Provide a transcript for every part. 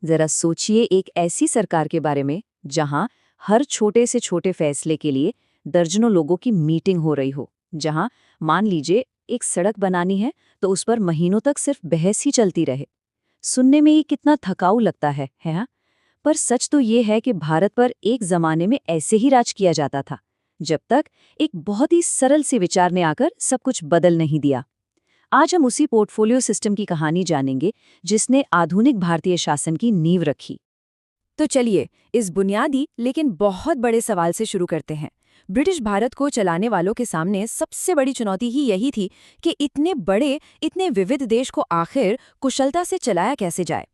जरा सोचिए एक ऐसी सरकार के बारे में जहां हर छोटे से छोटे फैसले के लिए दर्जनों लोगों की मीटिंग हो रही हो, जहां मान लीजिए एक सड़क बनानी है तो उस पर महीनों तक सिर्फ बहस ही चलती रहे। सुनने में ये कितना थकाऊ लगता है हाँ? पर सच तो ये है कि भारत पर एक जमाने में ऐसे ही राज किया जाता था, जब तक एक बहुत ही सरल से विचार ने आकर सब कुछ बदल नहीं दिया। आज हम उसी पोर्टफोलियो सिस्टम की कहानी जानेंगे जिसने आधुनिक भारतीय शासन की नींव रखी। तो चलिए इस बुनियादी लेकिन बहुत बड़े सवाल से शुरू करते हैं। ब्रिटिश भारत को चलाने वालों के सामने सबसे बड़ी चुनौती ही यही थी कि इतने बड़े, इतने विविध देश को आखिर कुशलता से चलाया कैसे जाए।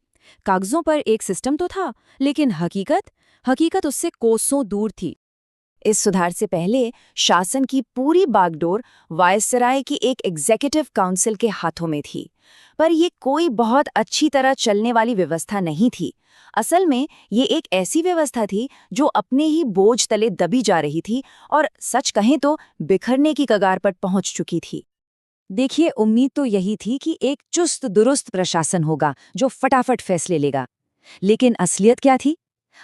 कागजों पर एक सिस्टम तो था, लेकिन हकीकत उससे कोसों दूर थी। इस सुधार से पहले शासन की पूरी बागडोर वायसराय की एक एग्जीक्यूटिव काउंसिल के हाथों में थी। पर ये कोई बहुत अच्छी तरह चलने वाली व्यवस्था नहीं थी। असल में ये एक ऐसी व्यवस्था थी जो अपने ही बोझ तले दबी जा रही थी और सच कहें तो बिखरने की कगार पर पहुंच चुकी थी। देखिए, उम्मीद तो यही थी कि एक चुस्त दुरुस्त प्रशासन होगा जो फटाफट फैसले लेगा। लेकिन असलियत क्या थी?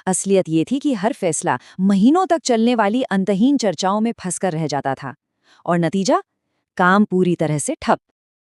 असलियत ये थी कि हर फैसला महीनों तक चलने वाली अंतहीन चर्चाओं में फंसकर रह जाता था। और नतीजा? काम पूरी तरह से ठप।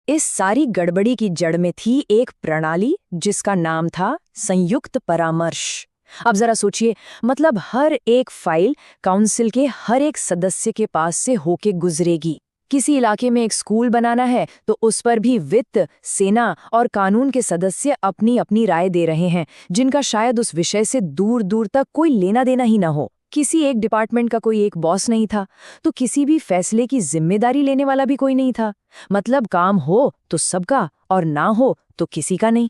इस सारी गड़बड़ी की जड़ में थी एक प्रणाली जिसका नाम था संयुक्त परामर्श। अब जरा सोचिए, मतलब हर एक फाइल काउंसिल के हर एक सदस्य के पास से होके गुजरेगी। किसी इलाके में एक स्कूल बनाना है तो उस पर भी वित्त, सेना और कानून के सदस्य अपनी अपनी राय दे रहे हैं, जिनका शायद उस विषय से दूर दूर तक कोई लेना देना ही न हो। किसी एक डिपार्टमेंट का कोई एक बॉस नहीं था, तो किसी भी फैसले की जिम्मेदारी लेने वाला भी कोई नहीं था। मतलब काम हो तो सबका और ना हो तो किसी का नहीं।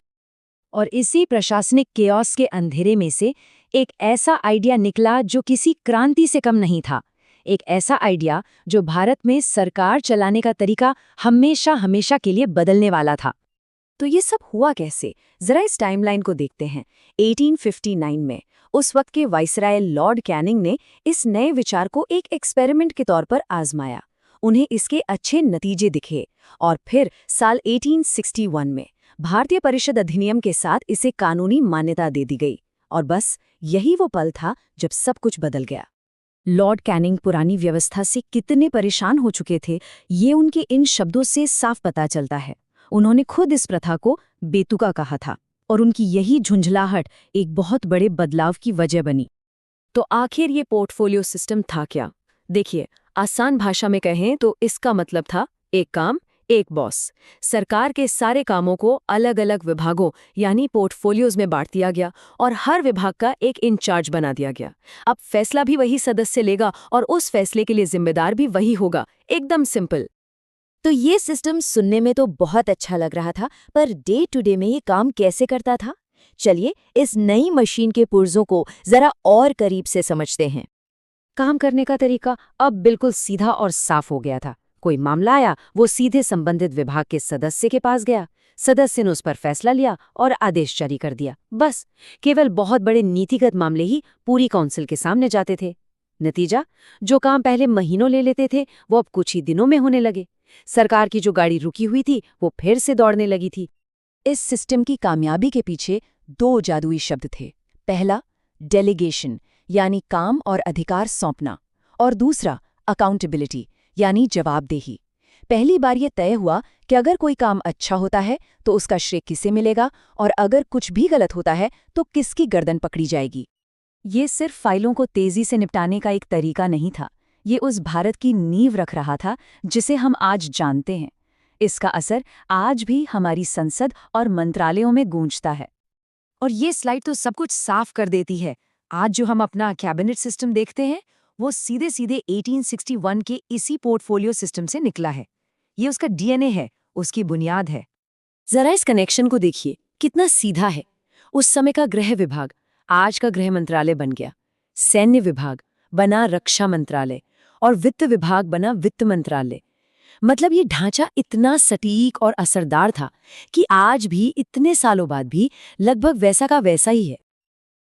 और इसी प्रशासनिक केओस के अंधेरे में से एक ऐसा आइडिया निकला जो किसी क्रांति से कम नहीं था। एक ऐसा आइडिया जो भारत में सरकार चलाने का तरीका हमेशा हमेशा के लिए बदलने वाला था। तो ये सब हुआ कैसे? जरा इस टाइमलाइन को देखते हैं। 1859 में उस वक्त के वाइसराय लॉर्ड कैनिंग ने इस नए विचार को एक एक्सपेरिमेंट के तौर पर आजमाया। उन्हें इसके अच्छे नतीजे दिखे और फिर साल 1861 में भारतीय परिषद अधिनियम के साथ इसे कानूनी मान्यता दे दी गई। और बस यही वो पल था जब सब कुछ बदल गया। लॉर्ड कैनिंग पुरानी व्यवस्था से कितने परेशान हो चुके थे, ये उनके इन शब्दों से साफ पता चलता है। उन्होंने खुद इस प्रथा को बेतुका कहा था और उनकी यही झुंझलाहट एक बहुत बड़े बदलाव की वजह बनी। तो आखिर ये पोर्टफोलियो सिस्टम था क्या? देखिए, आसान भाषा में कहें तो इसका मतलब था एक काम, एक बॉस। सरकार के सारे कामों को अलग अलग विभागों यानी पोर्टफोलियोज में बांट दिया गया और हर विभाग का एक इंचार्ज बना दिया गया। अब फैसला भी वही सदस्य लेगा और उस फैसले के लिए जिम्मेदार भी वही होगा। एकदम सिंपल। तो ये सिस्टम सुनने में तो बहुत अच्छा लग रहा था, पर डे टू डे में ये काम कैसे करता था? चलिए इस नई मशीन के पुर्जों को जरा और करीब से समझते हैं। काम करने का तरीका अब बिल्कुल सीधा और साफ हो गया था। कोई मामला आया, वो सीधे संबंधित विभाग के सदस्य के पास गया। सदस्य ने उस पर फैसला लिया और आदेश जारी कर दिया। बस केवल बहुत बड़े नीतिगत मामले ही पूरी काउंसिल के सामने जाते थे। नतीजा? जो काम पहले महीनों ले लेते थे वो अब कुछ ही दिनों में होने लगे। सरकार की जो गाड़ी रुकी हुई थी वो फिर से दौड़ने लगी थी। इस सिस्टम की कामयाबी के पीछे दो जादुई शब्द थे। पहला, डेलीगेशन यानी काम और अधिकार सौंपना, और दूसरा, अकाउंटेबिलिटी यानी जवाबदेही। पहली बार ये तय हुआ कि अगर कोई काम अच्छा होता है तो उसका श्रेय किसे मिलेगा, और अगर कुछ भी गलत होता है तो किसकी गर्दन पकड़ी जाएगी। ये सिर्फ फाइलों को तेजी से निपटाने का एक तरीका नहीं था, ये उस भारत की नींव रख रहा था जिसे हम आज जानते हैं। इसका असर आज भी हमारी संसद और मंत्रालयों में गूंजता है। और ये स्लाइड तो सब कुछ साफ कर देती है। आज जो हम अपना कैबिनेट सिस्टम देखते हैं वो सीधे सीधे 1861 के इसी पोर्टफोलियो सिस्टम से निकला है। ये उसका डीएनए है, उसकी बुनियाद है। जरा इस कनेक्शन को देखिए, कितना सीधा है। उस समय का गृह विभाग आज का गृह मंत्रालय बन गया, सैन्य विभाग बना रक्षा मंत्रालय और वित्त विभाग बना वित्त मंत्रालय। मतलब ये ढांचा इतना सटीक और असरदार था कि आज भी इतने सालों बाद भी लगभग वैसा का वैसा ही है।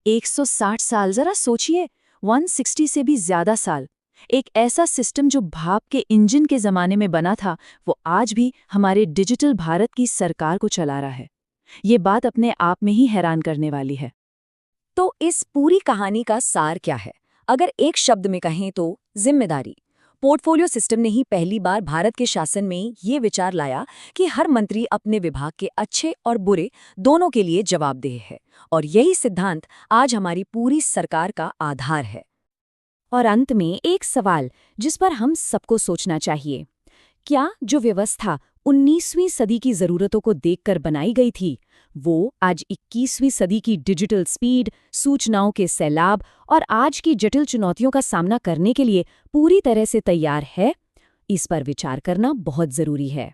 160 साल, जरा सोचिए, 160 से भी ज्यादा साल। एक ऐसा सिस्टम जो भाप के इंजन के जमाने में बना था वो आज भी हमारे डिजिटल भारत की सरकार को चला रहा है। ये बात अपने आप में ही हैरान करने वाली है। तो इस पूरी कहानी का सार क्या है? अगर एक शब्द में कहें तो जिम्मेदारी। पोर्टफोलियो सिस्टम ने ही पहली बार भारत के शासन में ये विचार लाया कि हर मंत्री अपने विभाग के अच्छे और बुरे दोनों के लिए जवाबदेह है, और यही सिद्धांत आज हमारी पूरी सरकार का आधार है। और अंत में एक सवाल जिस पर हम सबको सोचना चाहिए, क्या जो व्यवस्था 19वीं सदी की जरूरतों को देखकर बनाई गई थी, वो आज 21वीं सदी की डिजिटल स्पीड, सूचनाओं के सैलाब और आज की जटिल चुनौतियों का सामना करने के लिए पूरी तरह से तैयार है? इस पर विचार करना बहुत जरूरी है।